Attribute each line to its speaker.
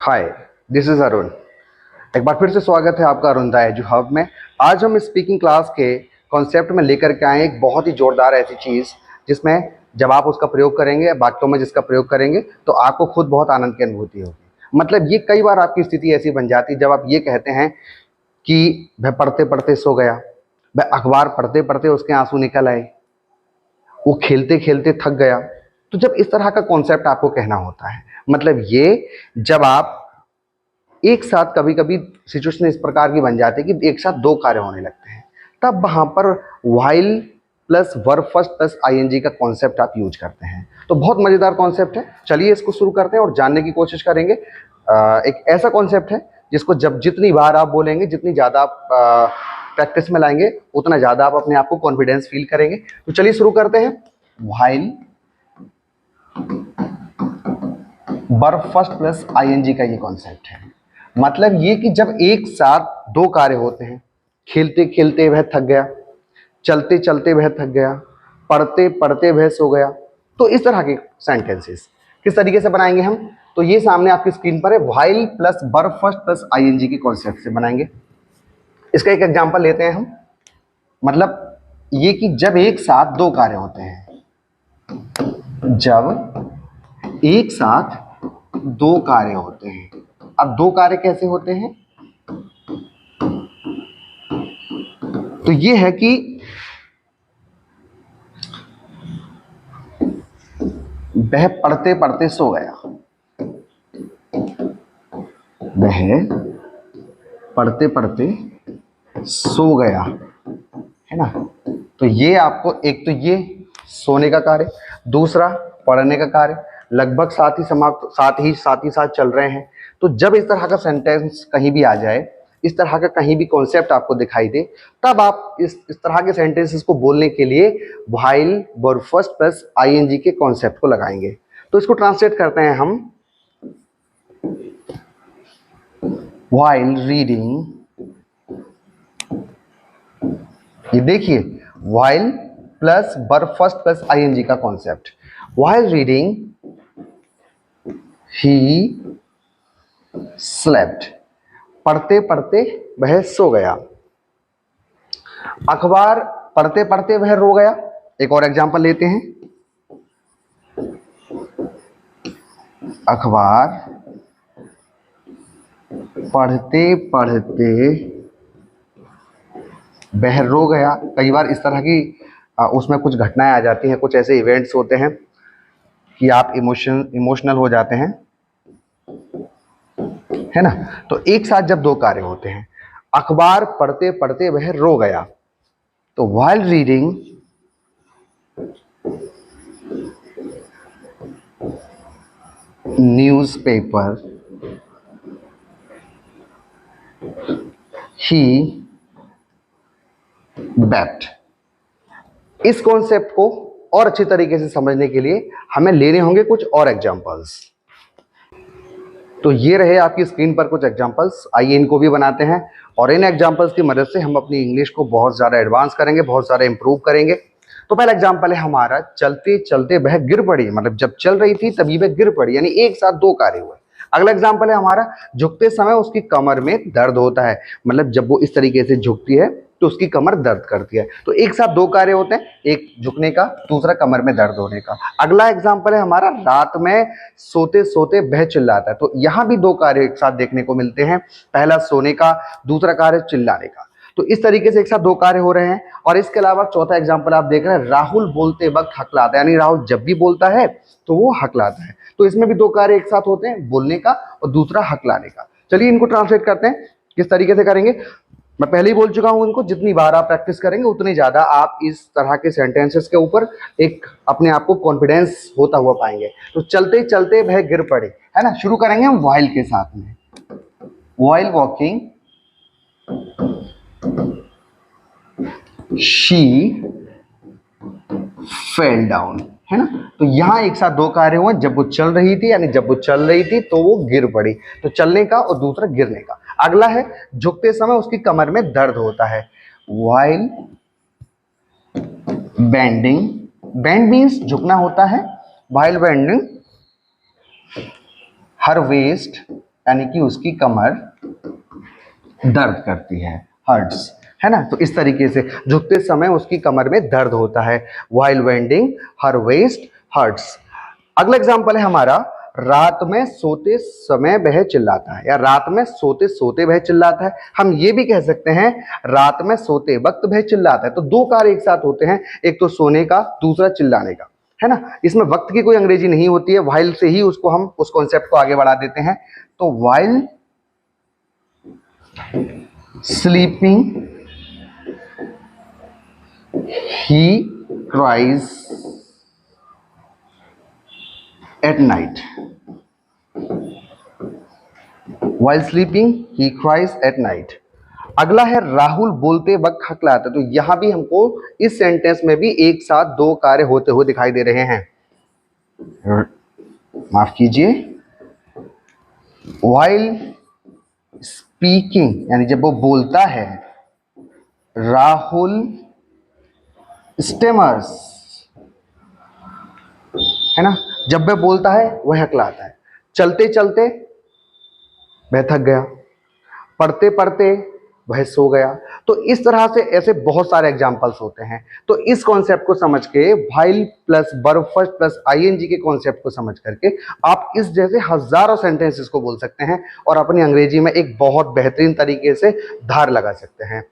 Speaker 1: Hi, this is Arun. एक बार फिर से स्वागत है आपका अरुण द एजू हब में। आज हम स्पीकिंग क्लास के कॉन्सेप्ट में लेकर के आए एक बहुत ही जोरदार ऐसी चीज़ जिसमें जब आप उसका प्रयोग करेंगे, वाक्यों में जिसका प्रयोग करेंगे तो आपको खुद बहुत आनंद की अनुभूति होगी। मतलब ये कई बार आपकी स्थिति ऐसी बन जाती है जब आप ये कहते हैं कि वह पढ़ते पढ़ते सो गया, वह अखबार पढ़ते पढ़ते उसके आंसू निकल आए, वो खेलते खेलते थक गया। तो जब इस तरह का कॉन्सेप्ट आपको कहना होता है, मतलब ये जब आप एक साथ कभी कभी सिचुएशन इस प्रकार की बन जाती है कि एक साथ दो कार्य होने लगते हैं, तब वहां पर while plus verb first plus ING का कॉन्सेप्ट आप यूज करते हैं। तो बहुत मजेदार कॉन्सेप्ट है, चलिए इसको शुरू करते हैं और जानने की कोशिश करेंगे। एक ऐसा कॉन्सेप्ट है जिसको जब जितनी बार आप बोलेंगे, जितनी ज्यादा आप प्रैक्टिस में लाएंगे, उतना ज्यादा आप अपने आप को कॉन्फिडेंस फील करेंगे। तो चलिए शुरू करते हैं। While verb first plus ING का ये कॉन्सेप्ट है। मतलब ये कि जब एक साथ दो कार्य होते हैं, खेलते खेलते वह थक गया, चलते चलते वह थक गया, पढ़ते पढ़ते वह सो गया, तो इस तरह के सेंटेंसेस किस तरीके से बनाएंगे हम, तो ये सामने आपकी स्क्रीन पर है। While plus verb first plus ING के कॉन्सेप्ट से बनाएंगे। इसका एक एग्जांपल लेते हैं हम। मतलब ये कि जब एक साथ दो कार्य होते हैं, जब एक साथ दो कार्य होते हैं। अब दो कार्य कैसे होते हैं, तो ये है कि वह पढ़ते पढ़ते सो गया, वह पढ़ते पढ़ते सो गया, है ना। तो ये आपको एक तो ये सोने का कार्य, दूसरा पढ़ने का कार्य लगभग साथ चल रहे हैं। तो जब इस तरह का सेंटेंस कहीं भी आ जाए, इस तरह का कहीं भी कॉन्सेप्ट आपको दिखाई दे, तब आप इस तरह के सेंटेंसेस को बोलने के लिए while verb first plus ING के कॉन्सेप्ट को लगाएंगे। तो इसको ट्रांसलेट करते हैं हम। व्हाइल रीडिंग, ये देखिए while plus verb first plus ING का concept. While reading he slept, पढ़ते पढ़ते वह सो गया। अखबार पढ़ते पढ़ते वह रो गया। एक और एग्जांपल लेते हैं। अखबार पढ़ते पढ़ते वह रो गया। कई बार इस तरह की उसमें कुछ घटनाएं आ जाती हैं, कुछ ऐसे इवेंट्स होते हैं कि आप इमोशनल हो जाते हैं, है ना। तो एक साथ जब दो कार्य होते हैं, अखबार पढ़ते पढ़ते वह रो गया, तो व्हाइल रीडिंग न्यूज़पेपर ही wept। इस कॉन्सेप्ट को और अच्छी तरीके से समझने के लिए हमें लेने होंगे कुछ और एग्जांपल्स। तो ये रहे आपकी स्क्रीन पर कुछ एग्जांपल्स, आइए इनको भी बनाते हैं और इन एग्जांपल्स की मदद से हम अपनी इंग्लिश को बहुत ज़्यादा एडवांस करेंगे, बहुत ज़्यादा इंप्रूव करेंगे। तो पहला एग्जांपल है हमारा, चलते चलते वह गिर पड़ी। मतलब जब चल रही थी तभी वह गिर पड़ी, यानी एक साथ दो कार्य हुए। अगला एग्जांपल है हमारा, झुकते समय उसकी कमर में दर्द होता है। मतलब जब वो इस तरीके से झुकती है तो उसकी कमर दर्द करती है। तो एक साथ दो कार्य होते हैं, एक झुकने का, दूसरा कमर में दर्द होने का। अगला एग्जांपल है हमारा, रात में सोते सोते वह चिल्लाता है। तो यहां भी दो कार्य एक साथ देखने को मिलते हैं, पहला सोने का, दूसरा कार्य चिल्लाने का। तो इस तरीके से एक साथ दो कार्य हो रहे हैं। और इसके अलावा चौथा एग्जांपल आप देख रहे हैं, राहुल बोलते वक्त हकलाता है, यानी राहुल जब भी बोलता है तो वो हकलाता है। तो इसमें भी दो कार्य एक साथ होते हैं, बोलने का और दूसरा हकलाने का। चलिए इनको ट्रांसलेट करते हैं, किस तरीके से करेंगे। मैं पहले ही बोल चुका हूं, इनको जितनी बार आप प्रैक्टिस करेंगे उतनी ज्यादा आप इस तरह के सेंटेंसेस के ऊपर एक अपने आप को कॉन्फिडेंस होता हुआ पाएंगे। तो चलते चलते वह गिर पड़े, है ना। शुरू करेंगे हम व्हाइल के साथ में। While walking she fell down, है ना। तो यहां एक साथ दो कार्य हुए, जब वो चल रही थी, यानी जब वो चल रही थी तो वो गिर पड़ी। तो चलने का और दूसरा गिरने का। अगला है, झुकते समय उसकी कमर में दर्द होता है। व्हाइल बेंडिंग, बेंड मीन्स झुकना होता है। व्हाइल बेंडिंग हर वेस्ट यानी कि उसकी कमर दर्द करती है, हर्ट्स, है ना। तो इस तरीके से झुकते समय उसकी कमर में दर्द होता है, व्हाइल बेंडिंग हर वेस्ट हर्ट्स। अगला एग्जांपल है हमारा, रात में सोते समय वह चिल्लाता है, या रात में सोते सोते वह चिल्लाता है। हम ये भी कह सकते हैं रात में सोते वक्त वह चिल्लाता है। तो दो कार्य एक साथ होते हैं, एक तो सोने का, दूसरा चिल्लाने का, है ना। इसमें वक्त की कोई अंग्रेजी नहीं होती है, व्हाइल से ही उसको हम उस कॉन्सेप्ट को आगे बढ़ा देते हैं। तो while sleeping he cries at night. While sleeping he cries at night. अगला है राहुल बोलते वक्त हकलाता है। तो यहां भी हमको इस सेंटेंस में भी एक साथ दो कार्य होते हुए दिखाई दे रहे हैं। माफ कीजिए, while speaking यानी जब वो बोलता है, राहुल स्टेमर्स, है ना। जब वह बोलता है वह हकलाता है, चलते चलते वह थक गया, पढ़ते पढ़ते वह सो गया। तो इस तरह से ऐसे बहुत सारे एग्जाम्पल्स होते हैं। तो इस कॉन्सेप्ट को समझ के, while plus verb first plus ING के कॉन्सेप्ट को समझ करके आप इस जैसे हजारों सेंटेंसेस को बोल सकते हैं और अपनी अंग्रेजी में एक बहुत बेहतरीन तरीके से धार लगा सकते हैं।